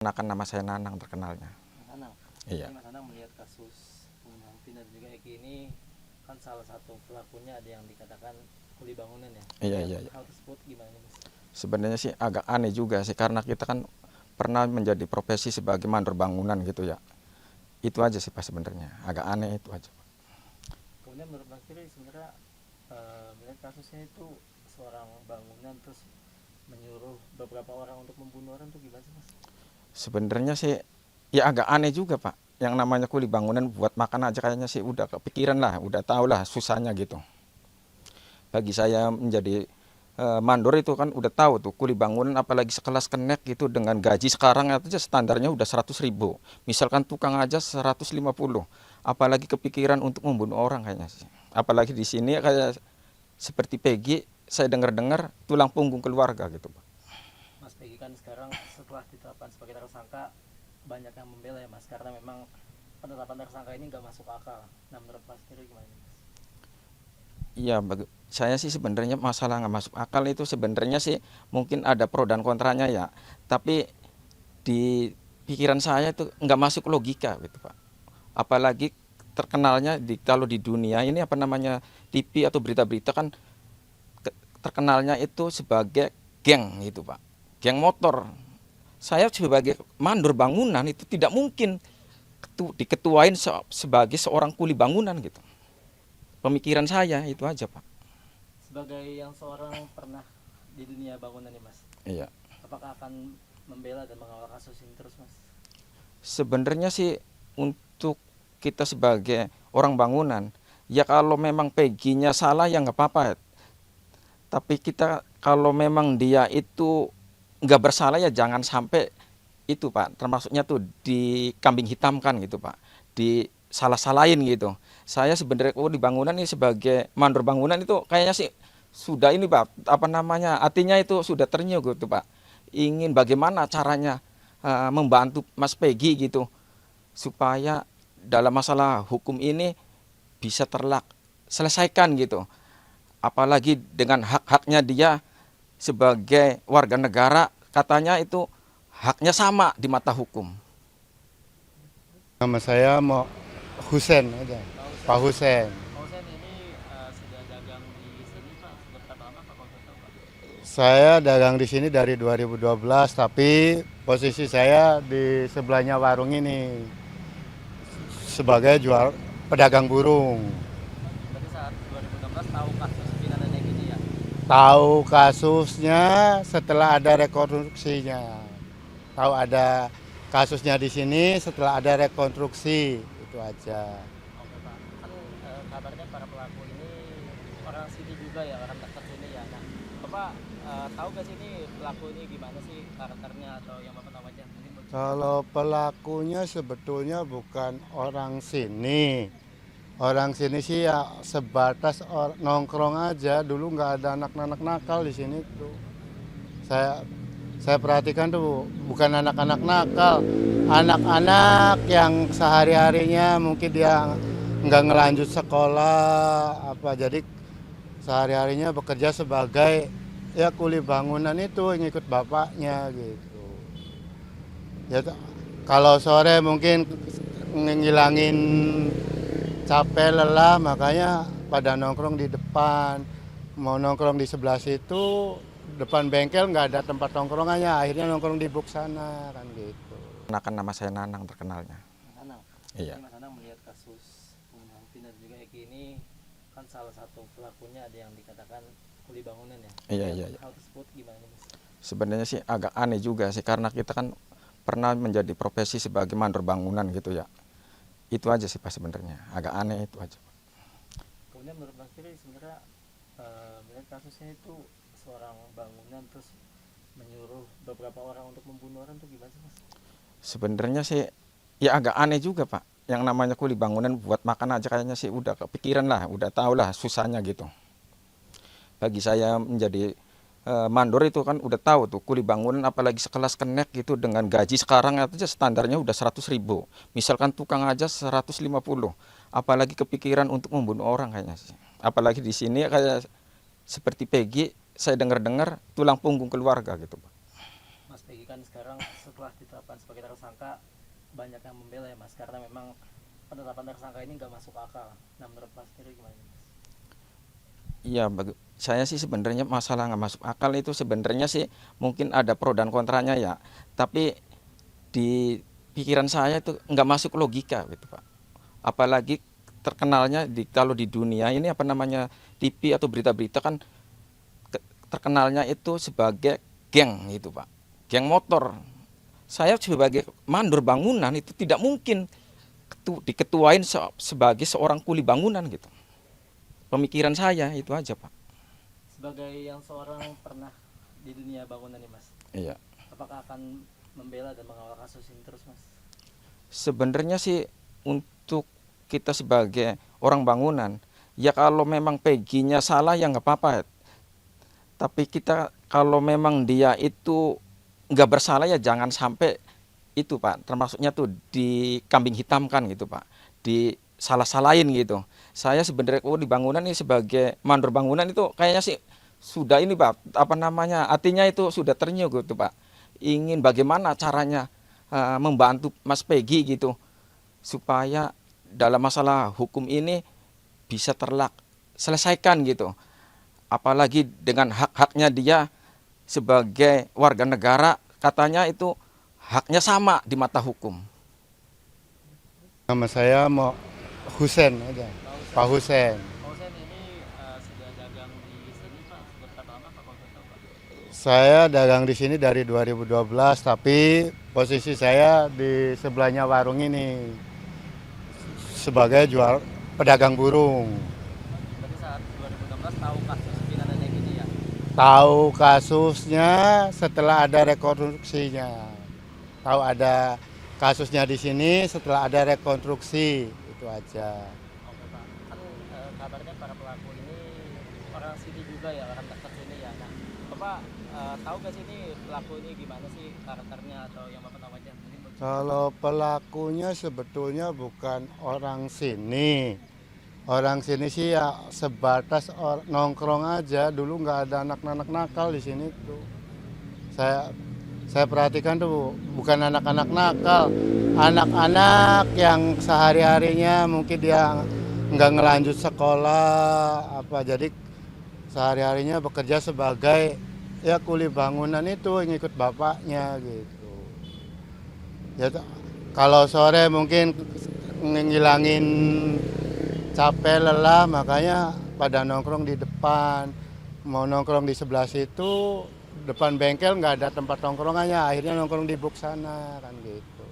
Kenakan nama saya Nanang terkenalnya. Nanang. Iya. Mas Nanang melihat kasus pembunuhan Vina dan juga Eki ini, kan salah satu pelakunya ada yang dikatakan kuli bangunan ya. Iya. Hal tersebut gimana nih Mas? Sebenarnya sih agak aneh juga sih karena kita kan pernah menjadi profesi sebagai mandor bangunan gitu ya. Itu aja sih Pak sebenarnya. Agak aneh itu aja. Kemudian menurut Mas Firi sebenarnya melihat kasusnya itu seorang bangunan terus menyuruh beberapa orang untuk membunuh orang itu gimana sih Mas? Sebenarnya sih ya agak aneh juga Pak. Yang namanya kuli bangunan buat makan aja kayaknya sih udah kepikiran lah, udah tahu lah susahnya gitu. Bagi saya menjadi mandor itu kan udah tahu tuh kuli bangunan apalagi sekelas kenek gitu dengan gaji sekarang aja standarnya udah 100.000. Misalkan tukang aja 150. Apalagi kepikiran untuk membunuh orang kayaknya sih. Apalagi di sini kayak seperti Peggy, saya dengar-dengar tulang punggung keluarga gitu, Pak. Mas Peggy kan sekarang setelah ditetapkan sebagai tersangka banyak yang membela ya Mas, karena memang penetapan tersangka ini nggak masuk akal. Nah menurut Mas Firi gimana nih Mas? Iya, saya sih sebenarnya masalah nggak masuk akal itu sebenarnya sih mungkin ada pro dan kontranya ya. Tapi di pikiran saya itu nggak masuk logika gitu Pak. Apalagi terkenalnya kalau di dunia ini apa namanya TV atau berita-berita kan terkenalnya itu sebagai geng gitu Pak. Geng motor. Saya sebagai mandor bangunan itu tidak mungkin diketuain sebagai seorang kuli bangunan gitu. Pemikiran saya itu aja Pak. Sebagai yang seorang pernah di dunia bangunan nih Mas, Iya. apakah akan membela dan mengawal kasus ini terus Mas? Sebenarnya sih untuk kita sebagai orang bangunan, ya kalau memang Peggy-nya salah ya nggak apa-apa. Tapi kita kalau memang dia itu nggak bersalah ya jangan sampai itu Pak. Termasuknya tuh dikambing hitamkan gitu Pak. Disalah-salahin gitu. Saya sebenarnya di bangunan ini sebagai mandor bangunan itu kayaknya sih sudah ini Pak. Apa namanya? Artinya itu sudah ternyuh gitu Pak. Ingin bagaimana caranya membantu Mas Peggy gitu supaya dalam masalah hukum ini bisa selesaikan gitu. Apalagi dengan hak-haknya dia sebagai warga negara, katanya itu haknya sama di mata hukum. Nama saya mau Husen aja, Pak Husen. Pak Hussein ini sudah dagang di sini Pak, sudah berapa lama Pak kalau boleh tahu Pak? Saya dagang di sini dari 2012, tapi posisi saya di sebelahnya warung ini sebagai jual pedagang burung. Berarti saat 2016 tahu kasus Vina dan Eki ini ya? Tahu kasusnya setelah ada rekonstruksinya. Tahu ada kasusnya di sini setelah ada rekonstruksi, itu aja. Oke Pak, kan kabarnya para pelaku ini orang sini juga ya, orang dekat sini ya. Nah Bapak tahu gak sih ini pelaku ini gimana sih karakternya atau yang Bapak tahu aja? Mungkin boleh. Kalau pelakunya sebetulnya bukan orang sini. Orang sini sih ya sebatas nongkrong aja. Dulu nggak ada anak-anak nakal di sini tuh. Saya saya perhatikan tuh bukan anak-anak nakal, anak-anak yang sehari-harinya mungkin dia nggak ngelanjut sekolah apa. Jadi sehari-harinya bekerja sebagai ya kuli bangunan itu ngikut bapaknya gitu. Ya, kalau sore mungkin ngilangin capek lelah, makanya pada nongkrong di depan. Mau nongkrong di sebelah situ, depan bengkel nggak ada tempat nongkrongannya, akhirnya nongkrong di buk sana kan gitu. Kenakan nama saya Nanang terkenalnya. Mas Anang, Iya. ini Mas Anang melihat kasus pembunuhan Vina dan juga Eki ini, kan salah satu pelakunya ada yang dikatakan kuli bangunan ya. Iya. Hal tersebut gimana nih Mas? Sebenarnya sih agak aneh juga sih karena kita kan pernah menjadi profesi sebagai mandor bangunan gitu ya. Itu aja sih Pak sebenarnya. Agak aneh itu aja. Kemudian menurut Mas Firi sebenarnya melihat kasusnya itu seorang bangunan terus menyuruh beberapa orang untuk membunuh orang itu gimana sih Mas? Sebenarnya sih ya agak aneh juga Pak. Yang namanya kuli bangunan buat makan aja kayaknya sih udah kepikiran lah, udah tahu lah susahnya gitu. Bagi saya menjadi mandor itu kan udah tahu tuh kuli bangunan apalagi sekelas kenek gitu dengan gaji sekarang aja standarnya udah 100.000. Misalkan tukang aja 150. Apalagi kepikiran untuk membunuh orang kayaknya sih. Apalagi di sini kayak seperti Peggy, saya dengar-dengar tulang punggung keluarga gitu Pak. Mas Peggy kan sekarang setelah ditetapkan ditetapkan sebagai tersangka banyak yang membela ya Mas, karena memang penetapan tersangka ini nggak masuk akal. Nah menurut Mas sendiri gimana nih, Mas? Iya, saya sih sebenarnya masalah nggak masuk akal itu sebenarnya sih mungkin ada pro dan kontranya ya. Tapi di pikiran saya itu nggak masuk logika gitu Pak. Apalagi terkenalnya kalau di dunia ini apa namanya TV atau berita-berita kan terkenalnya itu sebagai geng gitu Pak. Geng motor. Saya sebagai mandor bangunan itu tidak mungkin diketuain sebagai seorang kuli bangunan gitu. Pemikiran saya itu aja Pak. Sebagai yang seorang pernah di dunia bangunan nih Mas, Iya. apakah akan membela dan mengawal kasus ini terus Mas? Sebenarnya sih untuk kita sebagai orang bangunan, ya kalau memang Peggy-nya salah ya nggak apa-apa. Tapi kita kalau memang dia itu nggak bersalah ya jangan sampai itu Pak. Termasuknya tuh dikambing hitamkan gitu Pak. Disalah-salahin gitu. Saya sebenarnya di bangunan ini sebagai mandor bangunan itu kayaknya sih sudah ini Pak. Apa namanya? Artinya itu sudah ternyuh gitu Pak. Ingin bagaimana caranya membantu Mas Peggy gitu supaya dalam masalah hukum ini bisa selesaikan gitu. Apalagi dengan hak-haknya dia sebagai warga negara, katanya itu haknya sama di mata hukum. Nama saya mau Husen aja, Pak Husen. Pak Hussein ini sudah dagang di sini Pak, sudah berapa lama Pak kalau boleh tahu Pak? Saya dagang di sini dari 2012, tapi posisi saya di sebelahnya warung ini sebagai jual pedagang burung. Berarti saat 2016 tahu kasus pindahannya gini ya? Tahu kasusnya setelah ada rekonstruksinya. Tahu ada kasusnya di sini setelah ada rekonstruksi, itu aja. Oke Pak, kan kabarnya para pelaku ini orang sini juga ya, orang dekat sini ya. Nah, Bapak tahu gak sih ini pelaku ini gimana sih karakternya atau yang Bapak tahu aja? Mungkin boleh. Kalau pelakunya sebetulnya bukan orang sini. Orang sini sih ya sebatas nongkrong aja. Dulu nggak ada anak-anak nakal di sini tuh. Saya perhatikan tuh bukan anak-anak nakal, anak-anak yang sehari-harinya mungkin dia nggak ngelanjut sekolah apa, jadi sehari-harinya bekerja sebagai ya kuli bangunan itu ngikut bapaknya gitu. Ya kalau sore mungkin ngilangin capek lelah, makanya pada nongkrong di depan. Mau nongkrong di sebelah situ, depan bengkel nggak ada tempat nongkrongannya, akhirnya nongkrong di buk sana kan gitu.